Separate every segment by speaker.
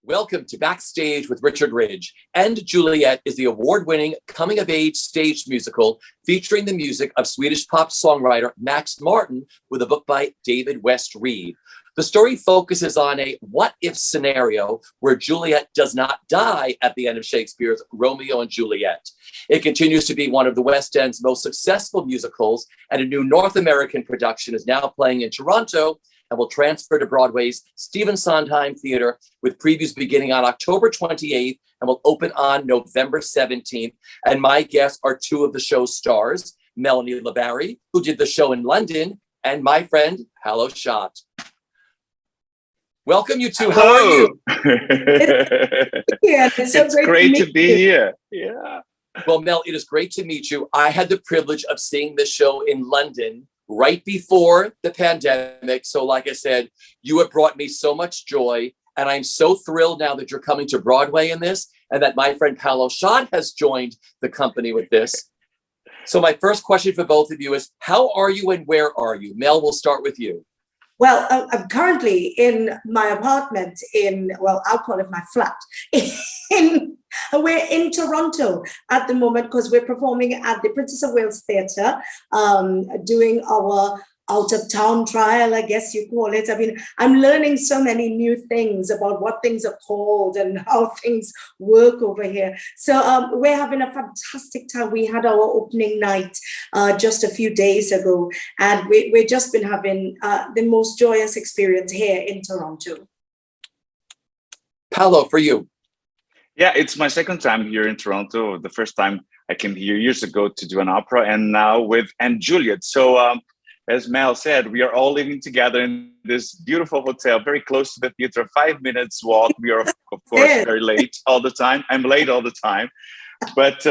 Speaker 1: Welcome to Backstage with Richard Ridge. And Juliet is the award-winning coming-of-age stage musical featuring the music of Swedish pop songwriter Max Martin with a book by David West Reed. The story focuses on a what-if scenario where Juliet does not die at the end of Shakespeare's Romeo and Juliet. It continues to be one of the West End's most successful musicals, and a new North American production is now playing in Toronto and will transfer to Broadway's Stephen Sondheim Theatre with previews beginning on October 28th and will open on November 17th. And my guests are two of the show's stars, Melanie La Barrie, who did the show in London, and my friend, Paulo Szot. Welcome, you two. How are you?
Speaker 2: Yeah, it's great to be here. Yeah.
Speaker 1: Well, Mel, it is great to meet you. I had the privilege of seeing the show in London right before the pandemic. So like I said, you have brought me so much joy. And I'm so thrilled now that you're coming to Broadway in this and that my friend Paulo Szot has joined the company with this. So my first question for both of you is, how are you and where are you? Mel, we'll start with you.
Speaker 2: Well, I'm currently in my apartment I'll call it my flat. We're in Toronto at the moment because we're performing at the Princess of Wales Theatre, doing our out-of-town trial, I guess you call it. I mean, I'm learning so many new things about what things are called and how things work over here. So we're having a fantastic time. We had our opening night just a few days ago, and we've just been having the most joyous experience here in Toronto.
Speaker 1: Paulo, for you.
Speaker 3: Yeah, it's my second time here in Toronto. The first time I came here years ago to do an opera, and now with Juliet. So as Mel said, we are all living together in this beautiful hotel, very close to the theater, 5 minutes walk. We are, of course, very late all the time. I'm late all the time, but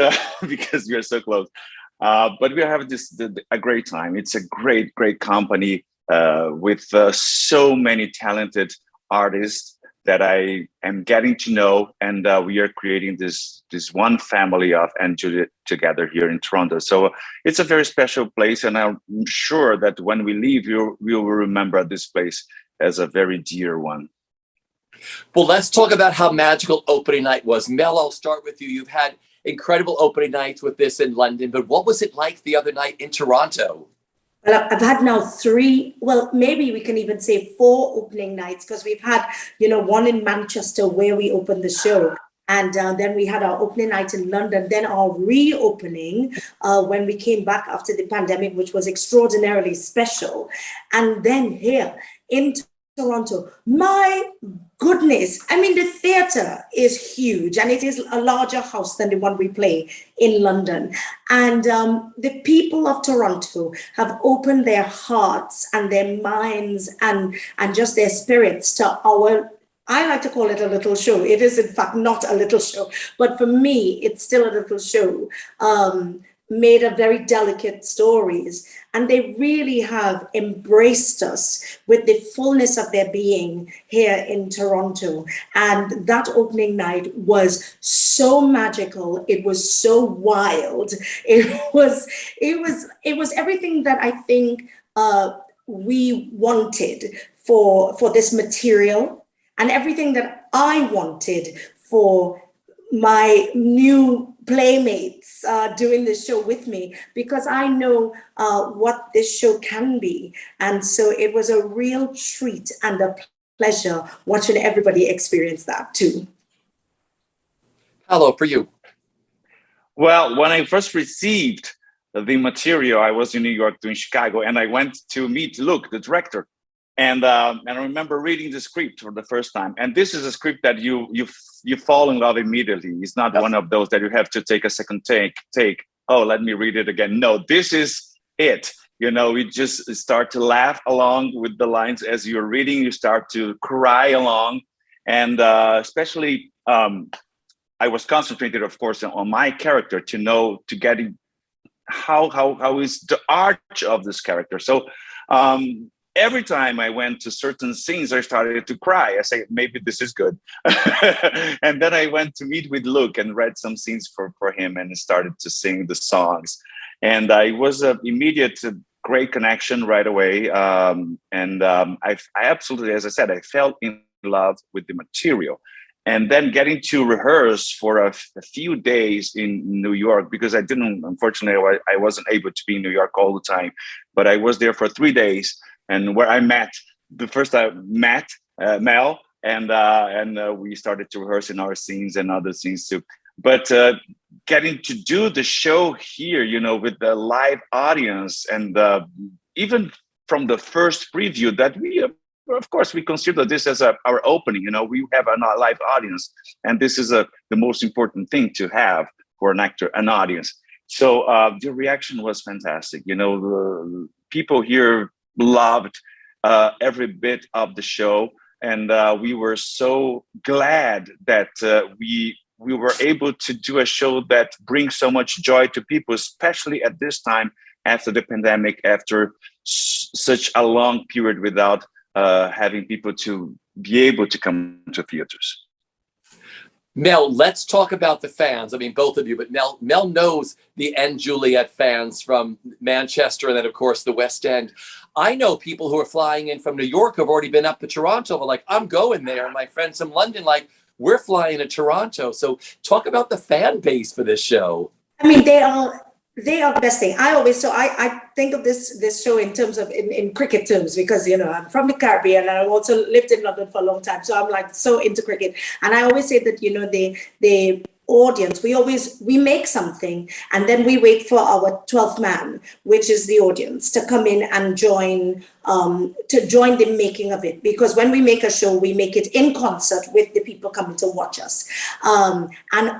Speaker 3: because we are so close. But we are having a great time. It's a great company with so many talented artists that I am getting to know, and we are creating this one family of and Juliet together here in Toronto. So it's a very special place, and I'm sure that when we leave, we will remember this place as a very dear one.
Speaker 1: Well, let's talk about how magical opening night was. Mel, I'll start with you. You've had incredible opening nights with this in London, but what was it like the other night in Toronto?
Speaker 2: Well, I've had now 3, well, maybe we can even say 4 opening nights, because we've had, one in Manchester where we opened the show. And then we had our opening night in London, then our reopening when we came back after the pandemic, which was extraordinarily special. And then here in Toronto, my goodness, I mean, the theatre is huge, and it is a larger house than the one we play in London. And the people of Toronto have opened their hearts and their minds and just their spirits to I like to call it a little show. It is, in fact, not a little show, but for me, it's still a little show. Made of very delicate stories, and they really have embraced us with the fullness of their being here in Toronto. And that opening night was so magical. It was so wild. It was everything that I think we wanted for this material, and everything that I wanted for my new playmates doing this show with me, because I know what this show can be. And so it was a real treat and a pleasure watching everybody experience that too.
Speaker 1: Hello, for you.
Speaker 3: Well, when I first received the material, I was in New York doing Chicago, and I went to meet Luke, the director. And I remember reading the script for the first time. And this is a script that you fall in love immediately. It's not one of those that you have to take a second take. Oh, let me read it again. No, this is it. We just start to laugh along with the lines as you're reading. You start to cry along. And especially, I was concentrated, of course, on my character to get how is the arch of this character. So every time I went to certain scenes, I started to cry. I say, maybe this is good. And then I went to meet with Luke and read some scenes for him and started to sing the songs. And it was an immediate great connection right away. I absolutely, as I said, I fell in love with the material. and then getting to rehearse for a few days in New York, because unfortunately, I wasn't able to be in New York all the time, but I was there for 3 days, and where I met Mel, and we started to rehearse in our scenes and other scenes too. But getting to do the show here, with the live audience, and even from the first preview that we, of course, we consider this as our opening. We have a live audience, and this is the most important thing to have for an actor, an audience. So the reaction was fantastic. The people here loved every bit of the show, and we were so glad that we were able to do a show that brings so much joy to people, especially at this time after the pandemic, after such a long period without having people to be able to come to theaters.
Speaker 1: Mel, let's talk about the fans. I mean, both of you, but Mel knows the And Juliet fans from Manchester and then, of course, the West End. I know people who are flying in from New York have already been up to Toronto, but like, I'm going there. And my friends from London, like, we're flying to Toronto. So talk about the fan base for this show.
Speaker 2: I mean, they are the best thing. I think of this show in terms of in cricket terms, because I'm from the Caribbean and I've also lived in London for a long time, so I'm like so into cricket. And I always say that the audience, we make something and then we wait for our 12th man, which is the audience, to come in and join the making of it. Because when we make a show, we make it in concert with the people coming to watch us, and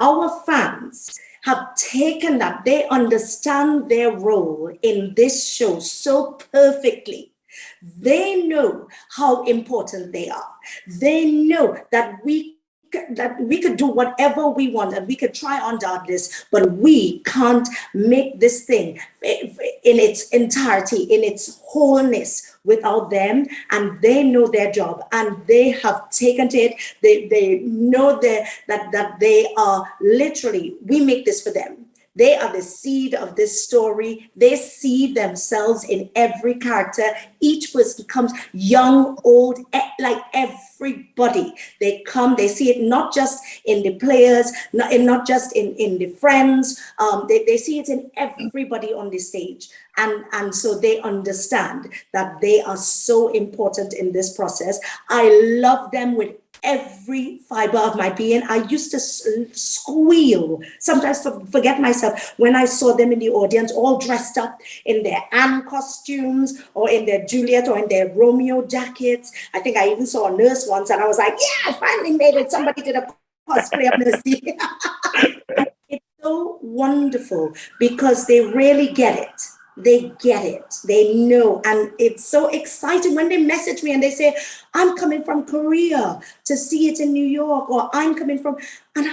Speaker 2: our fans have taken that. They understand their role in this show so perfectly. They know how important they are. They know that we could do whatever we want and we could try on this, but we can't make this thing in its entirety, in its wholeness, without them. And they know their job and they have taken to it. They know that they are literally, we make this for them. They are the seed of this story. They see themselves in every character. Each person comes, young, old, like everybody. They come, they see it not just in the players, not just in the friends. They see it in everybody on the stage. And so they understand that they are so important in this process. I love them with every fiber of my being. I used to squeal, sometimes forget myself, when I saw them in the audience, all dressed up in their Anne costumes or in their Juliet or in their Romeo jackets. I think I even saw a nurse once and I was like, yeah, I finally made it. Somebody did a cosplay of Nursey. It's so wonderful because they really get it. They get it, they know, and it's so exciting when they message me and they say, I'm coming from Korea to see it in New York, or I'm coming from, and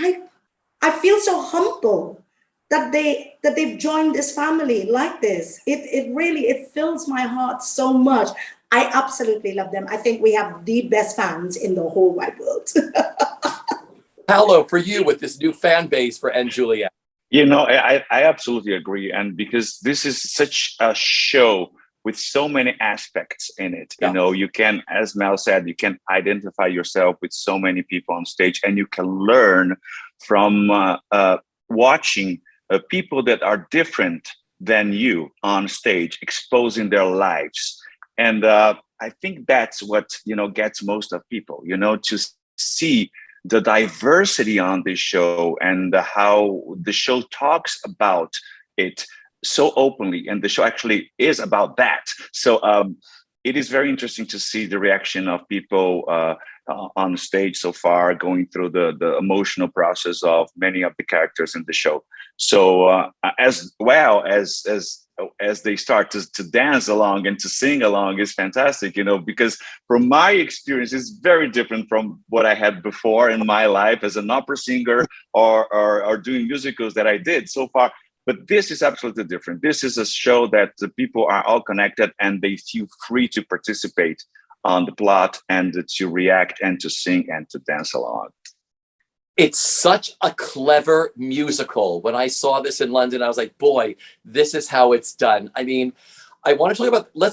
Speaker 2: I feel so humble that they've joined this family like this. It really fills my heart so much. I absolutely love them. I think we have the best fans in the whole wide world.
Speaker 1: Paolo, for you with this new fan base for And Juliet.
Speaker 3: I absolutely agree. And because this is such a show with so many aspects in it,
Speaker 1: Yeah.
Speaker 3: You can, as Mel said, you can identify yourself with so many people on stage, and you can learn from watching people that are different than you on stage, exposing their lives. And I think that's what, gets most of people, to see the diversity on this show and how the show talks about it so openly. And the show actually is about that. So it is very interesting to see the reaction of people on stage so far, going through the emotional process of many of the characters in the show. So as well as they start to dance along and to sing along is fantastic, because from my experience, it's very different from what I had before in my life as an opera singer or doing musicals that I did so far. But this is absolutely different. This is a show that the people are all connected and they feel free to participate on the plot and to react and to sing and to dance along.
Speaker 1: It's such a clever musical. When I saw this in London, I was like, boy, this is how it's done. I mean, let's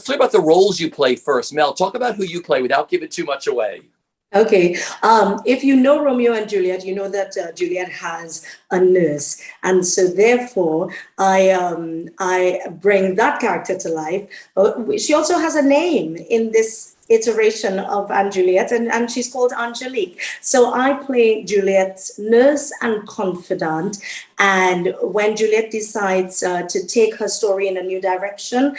Speaker 1: talk about the roles you play first. Mel, talk about who you play without giving too much away.
Speaker 2: Okay. If you know Romeo and Juliet, you know that Juliet has a nurse, and so therefore I bring that character to life. She also has a name in this iteration of Anne Juliet, and she's called Angelique. So I play Juliet's nurse and confidant. And when Juliet decides to take her story in a new direction,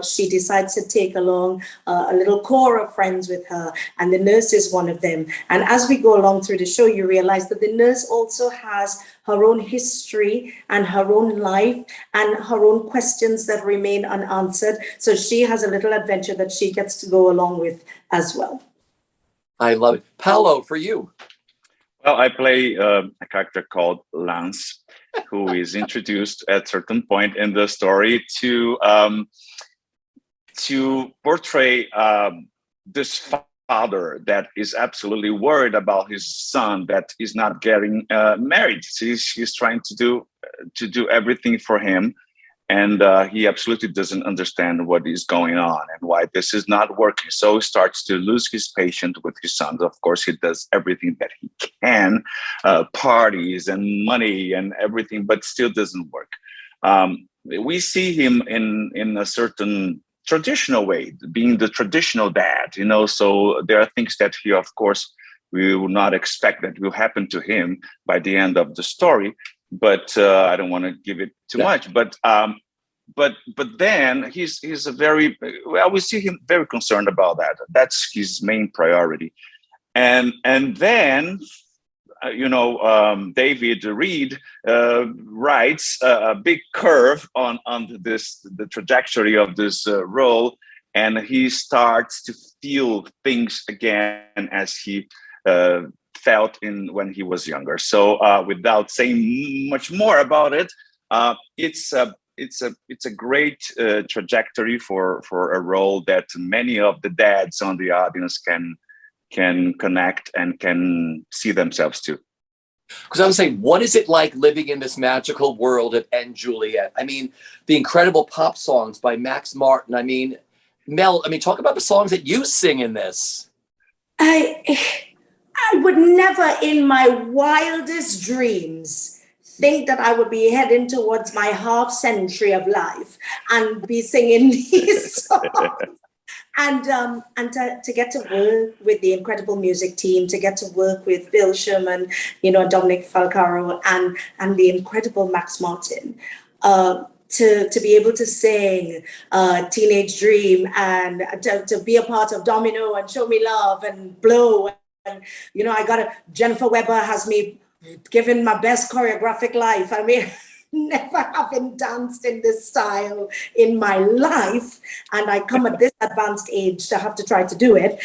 Speaker 2: she decides to take along a little core of friends with her, and the nurse is one of them. And as we go along through the show, you realize that the nurse also has her own history and her own life and her own questions that remain unanswered. So she has a little adventure that she gets to go along with as well.
Speaker 1: I love it. Paulo, for you.
Speaker 3: Well, I play a character called Lance, who is introduced at a certain point in the story to portray this father that is absolutely worried about his son that is not getting married. He's trying to do everything for him, and he absolutely doesn't understand what is going on and why this is not working. So he starts to lose his patience with his son. Of course, he does everything that he can, parties and money and everything, but still doesn't work. We see him in a certain traditional way, being the traditional dad, so there are things that he, of course, we will not expect that will happen to him by the end of the story. But I don't want to give it too much. But then he's a very, well, we see him very concerned about that. That's his main priority. And then, David Reed writes a big curve on the trajectory of this role, and he starts to feel things again as he felt when he was younger. So without saying much more about it, it's a great trajectory for a role that many of the dads on the audience can connect and can see themselves too.
Speaker 1: Because I was saying, what is it like living in this magical world of Anne Juliet? I mean, the incredible pop songs by Max Martin. I mean, Mel, talk about the songs that you sing in this.
Speaker 2: I would never in my wildest dreams think that I would be heading towards my half century of life and be singing these songs. And to get to work with the incredible music team, to get to work with Bill Sherman, Dominic Falcaro, and the incredible Max Martin, to be able to sing Teenage Dream, and to be a part of Domino and Show Me Love and Blow. And, Jennifer Weber has me giving my best choreographic life. Never having danced in this style in my life, and I come at this advanced age to have to try to do it.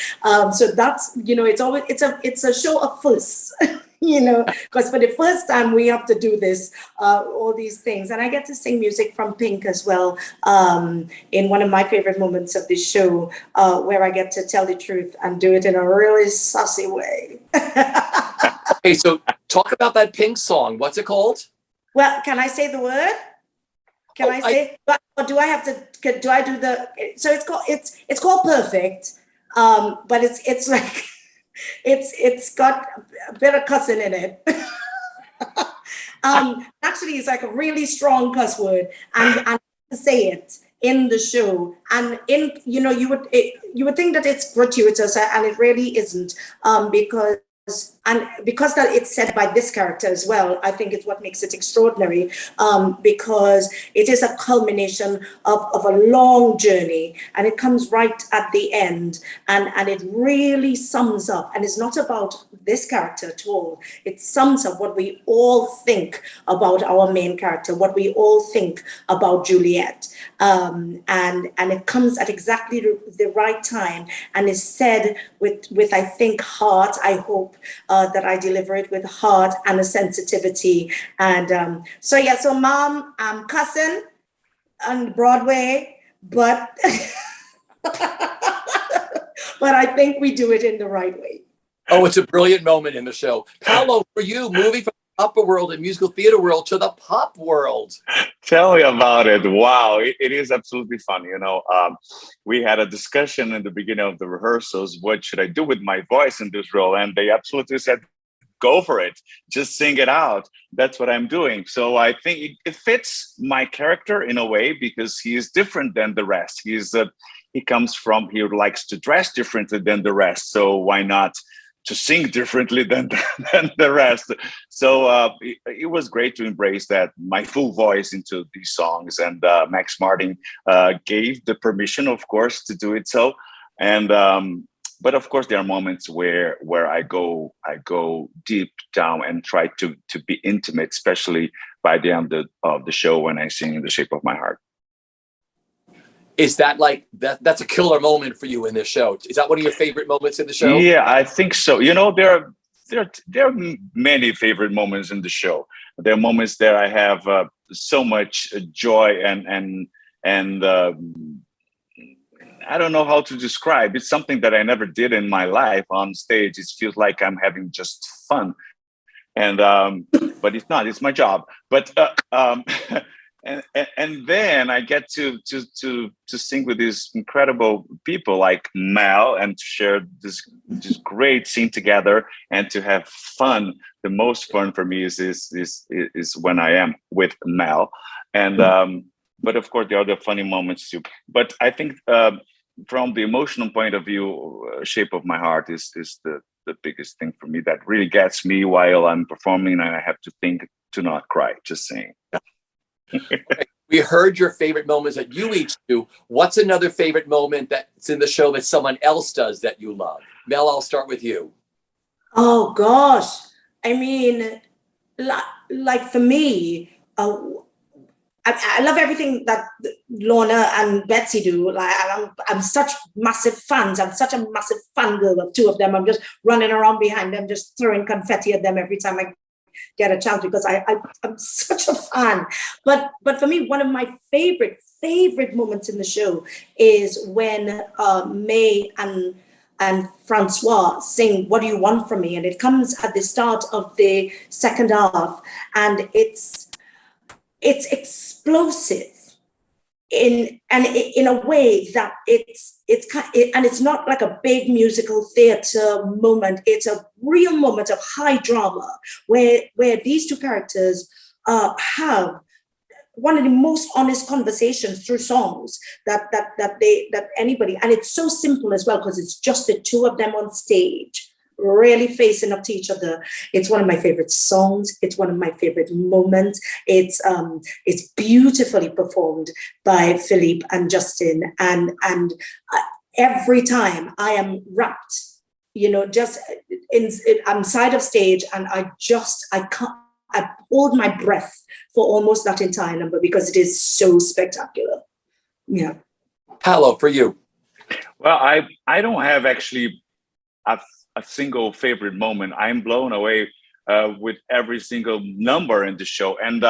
Speaker 2: So that's, it's a show of firsts, because for the first time we have to do this, all these things. And I get to sing music from Pink as well, in one of my favorite moments of this show, where I get to tell the truth and do it in a really sassy way.
Speaker 1: Okay, so talk about that Pink song. What's it called?
Speaker 2: Well, can I say the word? Can I say? Or do I have to? Do I do the? So it's called Perfect, but it's like it's got a bit of cussing in it. Actually, it's like a really strong cuss word, and to say it in the show, and you would think that it's gratuitous, and it really isn't, because that it's said by this character as well. I think it's what makes it extraordinary, because it is a culmination of a long journey, and it comes right at the end, and it really sums up, and it's not about this character at all. It sums up what we all think about our main character, what we all think about Juliet, and it comes at exactly the right time, and is said with I think heart. I hope that I deliver it with heart and a sensitivity. And so Mom, I'm cussing on Broadway, but but I think we do it in the right way.
Speaker 1: Oh, it's a brilliant moment in the show. Paulo, for you, moving from upper world and musical theater world to the pop world.
Speaker 3: Tell me about it. Wow, it is absolutely fun. We had a discussion in the beginning of the rehearsals. What should I do with my voice in this role? And they absolutely said, go for it. Just sing it out. That's what I'm doing. So I think it fits my character in a way because he is different than the rest. He likes to dress differently than the rest. So why not to sing differently than the rest? So it was great to embrace that, my full voice into these songs. And Max Martin gave the permission, of course, to do it so. And but of course, there are moments where I go deep down and try to be intimate, especially by the end of the show when I sing "In the Shape of My Heart."
Speaker 1: Is that like that's a killer moment for you in this show? Is that one of your favorite moments in the show?
Speaker 3: Yeah, I think so. There are many favorite moments in the show. There are moments that I have so much joy and I don't know how to describe. It's something that I never did in my life on stage. It feels like I'm having just fun, and but it's not. It's my job. But and then I get to sing with these incredible people like Mel and to share this great scene together and to have fun. The most fun for me is when I am with Mel, and but of course there are the funny moments too. But I think from the emotional point of view, Shape of My Heart is the biggest thing for me that really gets me while I'm performing, and I have to think to not cry, just sing.
Speaker 1: We heard your favorite moments that you each do. What's another favorite moment that's in the show that someone else does that you love? Mel, I'll start with you.
Speaker 2: Oh gosh, I mean, like for me, I love everything that Lorna and Betsy do. Like I'm such massive fans. I'm such a massive fangirl of two of them. I'm just running around behind them, just throwing confetti at them every time I get a chance because I'm such a fan. But for me, one of my favorite moments in the show is when May and Francois sing "What Do You Want From Me?" and it comes at the start of the second half, and it's explosive in a way that it's not like a big musical theater moment. It's a real moment of high drama where these two characters have one of the most honest conversations through songs that anybody, and it's so simple as well because it's just the two of them on stage really facing up to each other. It's one of my favorite songs. It's one of my favorite moments. It's beautifully performed by Philippe and Justin, and every time I am wrapped, just I'm side of stage, and I hold my breath for almost that entire number because it is so spectacular. Yeah.
Speaker 1: Paulo, for you.
Speaker 3: Well, I don't have actually a single favorite moment. I'm blown away with every single number in the show. And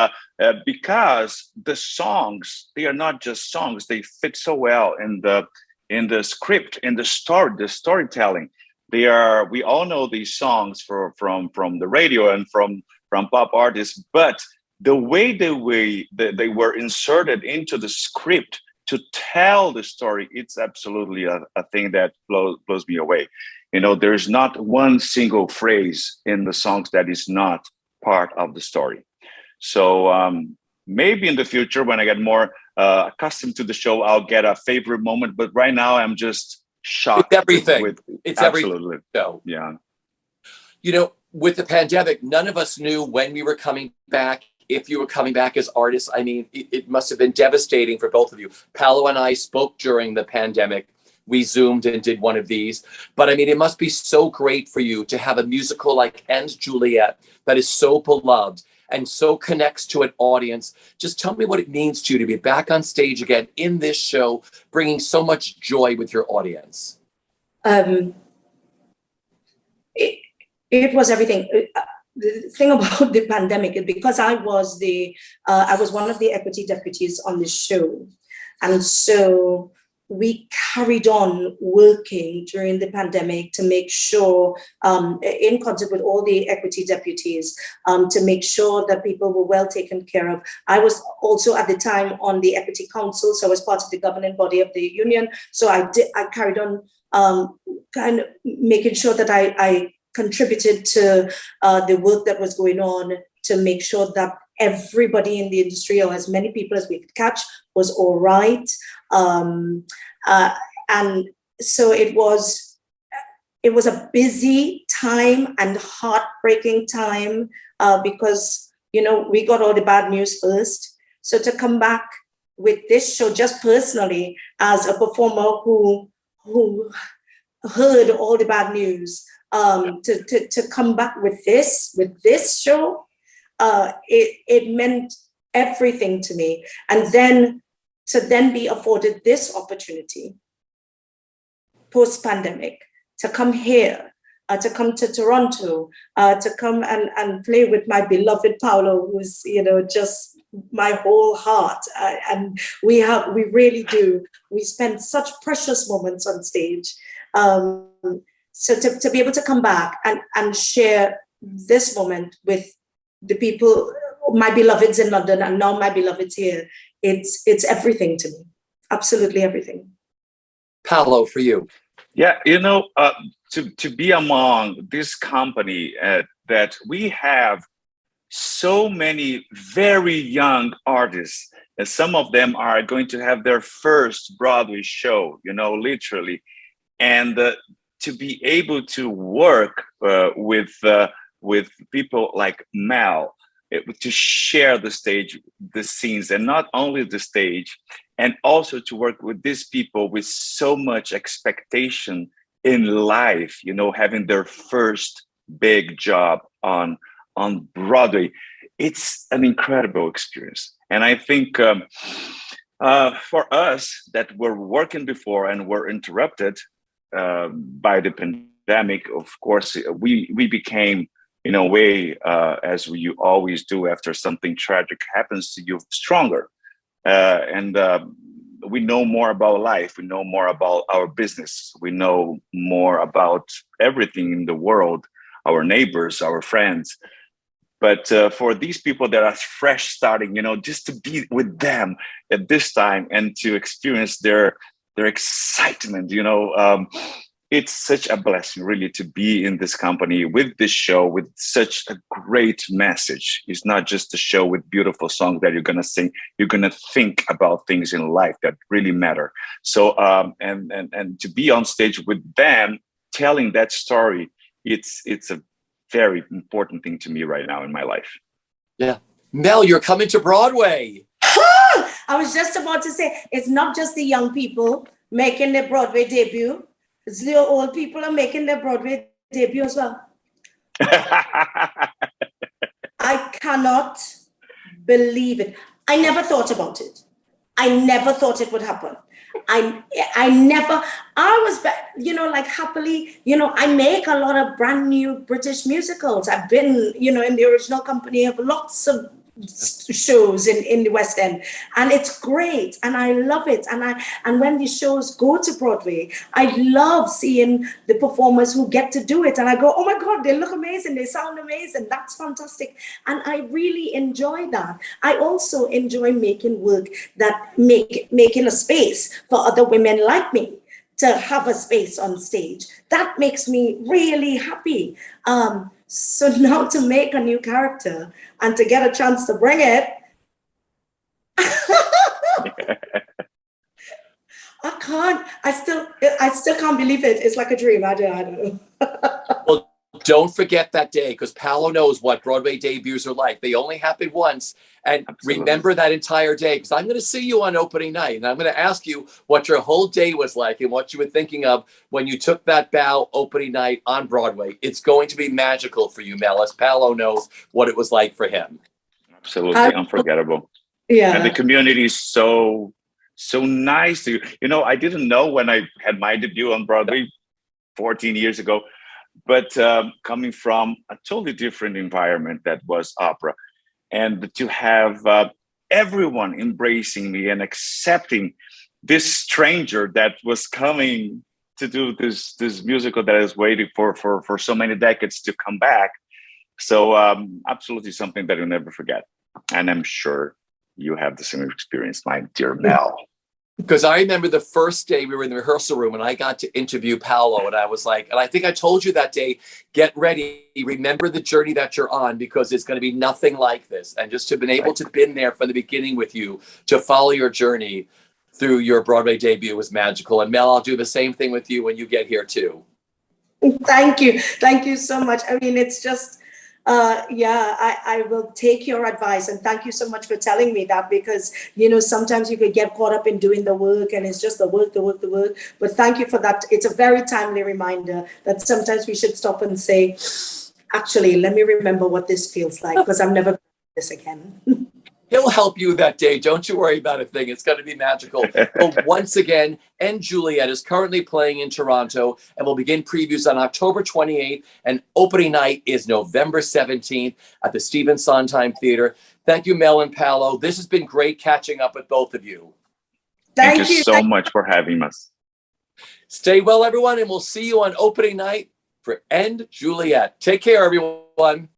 Speaker 3: because the songs, they are not just songs, they fit so well in the script, in the storytelling. We all know these songs from the radio and from pop artists, but the way they were inserted into the script to tell the story, it's absolutely a thing that blows me away. There's not one single phrase in the songs that is not part of the story. So maybe in the future, when I get more accustomed to the show, I'll get a favorite moment. But right now, I'm just shocked.
Speaker 1: It's everything. It's
Speaker 3: absolutely.
Speaker 1: Everything.
Speaker 3: Yeah.
Speaker 1: With the pandemic, none of us knew when we were coming back, if you were coming back as artists. I mean, it must have been devastating for both of you. Paulo and I spoke during the pandemic. We Zoomed and did one of these. But I mean, it must be so great for you to have a musical like And Juliet that is so beloved and so connects to an audience. Just tell me what it means to you to be back on stage again in this show, bringing so much joy with your audience.
Speaker 2: It was everything. The thing about the pandemic is because I was one of the equity deputies on the show. And so we carried on working during the pandemic to make sure, in concert with all the equity deputies, to make sure that people were well taken care of. I was also at the time on the Equity Council, so I was part of the governing body of the union. So I carried on kind of making sure that I contributed to the work that was going on to make sure that everybody in the industry, or as many people as we could catch, was all right. And so it was a busy time and heartbreaking time because, you know, we got all the bad news first. So to come back with this show, just personally, as a performer who heard all the bad news, to come back with this show, it meant everything to me. And then to then be afforded this opportunity post-pandemic to come here, to come to Toronto, to come and play with my beloved Paulo, who's, you know, just my whole heart. And we really do. We spend such precious moments on stage. So to be able to come back and share this moment with the people, my beloveds in London, and now my beloveds here, it's everything to me. Absolutely everything.
Speaker 1: Paulo, for you.
Speaker 3: Yeah, you know, to be among this company that we have so many very young artists, and some of them are going to have their first Broadway show, you know, literally. And to be able to work with people like Mel, to share the stage, the scenes, and not only the stage, and also to work with these people with so much expectation in life, you know, having their first big job on Broadway. It's an incredible experience. And I think for us that were working before and were interrupted by the pandemic, of course, we became, in a way, as you always do after something tragic happens to you, stronger. And we know more about life. We know more about our business. We know more about everything in the world, our neighbors, our friends. But for these people that are fresh starting, you know, just to be with them at this time and to experience their excitement, you know, it's such a blessing, really, to be in this company with this show with such a great message. It's not just a show with beautiful songs that you're going to sing. You're going to think about things in life that really matter. So, and to be on stage with them, telling that story, it's a very important thing to me right now in my life.
Speaker 1: Yeah. Mel, you're coming to Broadway.
Speaker 2: I was just about to say, it's not just the young people making their Broadway debut. It's the old people are making their Broadway debut as well. I cannot believe it. I never thought about it. I never thought it would happen. I was, you know, like happily, you know, I make a lot of brand new British musicals. I've been, you know, in the original company of lots of shows in the West End, and it's great, and I love it. And when these shows go to Broadway, I love seeing the performers who get to do it, and I go, oh my God, they look amazing, they sound amazing, that's fantastic. And I really enjoy that. I also enjoy making work that making a space for other women like me to have a space on stage. That makes me really happy. So now to make a new character and to get a chance to bring it, I still can't believe it. It's like a dream. I don't know.
Speaker 1: Well, don't forget that day, because Paulo knows what Broadway debuts are like. They only happen once. And Absolutely. Remember that entire day, because I'm going to see you on opening night. And I'm going to ask you what your whole day was like and what you were thinking of when you took that bow opening night on Broadway. It's going to be magical for you, Mel, as Paulo knows what it was like for him.
Speaker 3: Absolutely unforgettable.
Speaker 2: Yeah.
Speaker 3: And the community is so nice to you. You know, I didn't know when I had my debut on Broadway 14 years ago, but coming from a totally different environment that was opera, and to have everyone embracing me and accepting this stranger that was coming to do this musical that is waiting for so many decades to come back. So absolutely something that you'll never forget. And I'm sure you have the same experience, my dear Mel.
Speaker 1: Because I remember the first day we were in the rehearsal room and I got to interview Paulo, and I was like, and I think I told you that day, get ready, remember the journey that you're on, because it's going to be nothing like this. And just to have been able to been there from the beginning with you, to follow your journey through your Broadway debut was magical. And Mel, I'll do the same thing with you when you get here too.
Speaker 2: Thank you. Thank you so much. I mean, it's just, I will take your advice, and thank you so much for telling me that, because, you know, sometimes you could get caught up in doing the work and it's just the work. But thank you for that. It's a very timely reminder that sometimes we should stop and say, actually, let me remember what this feels like, because I'm never going to do this again.
Speaker 1: He'll help you that day. Don't you worry about a thing. It's going to be magical. But once again, and Juliet is currently playing in Toronto, and we'll begin previews on October 28th. And opening night is November 17th at the Stephen Sondheim Theater. Thank you, Mel and Paulo. This has been great catching up with both of you.
Speaker 3: Thank you so much for having us.
Speaker 1: Stay well, everyone, and we'll see you on opening night for End Juliet. Take care, everyone.